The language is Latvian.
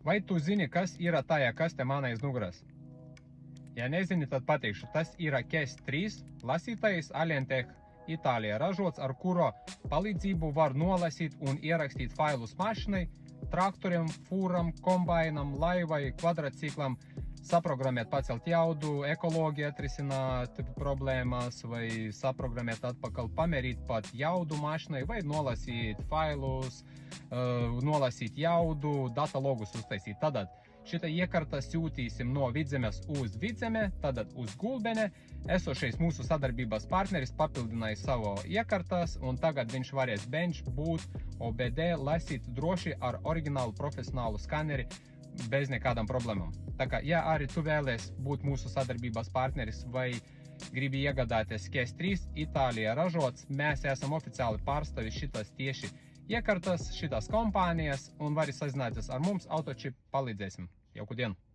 Vai tu zini, kas ir tajā kaste man aiz nugaras? Ja nezini, tad pateikšu. Tas ir KES 3 lasītājs Alientech Itālijā ražots, ar kuro palīdzību var nolasīt un ierakstīt failus mašinai, traktoriem, fūram, kombainam, laivai, kvadratciklam, saprogrammēt, pacelt jaudu, ekoloģiju atrisināt problēmas, vai saprogrammēt atpakaļ, pamērīt pat jaudu mašinai, vai nolasīt failus, nolasīt jaudu, datalogus uztaisīt. Tātad šita iekārta sūtīsim no Vidzemes uz Vidzeme, tātad uz Gulbene. Esošais mūsu sadarbības partneris papildināja savu iekārtas, un tagad viņš varēs bench, boot, OBD lasīt droši ar oriģinālu profesionālu skaneri bez nekādām problēmām. Tā kā, ja arī tu vēlies būt mūsu sadarbības partneris vai gribi iegādāties KES 3 Itālijā ražots, mēs esam oficiāli pārstāvi šitas tieši iekārtas, šitas kompānijas un vari sazināties ar mums, Autočip palīdzēsim. Jauku dienu!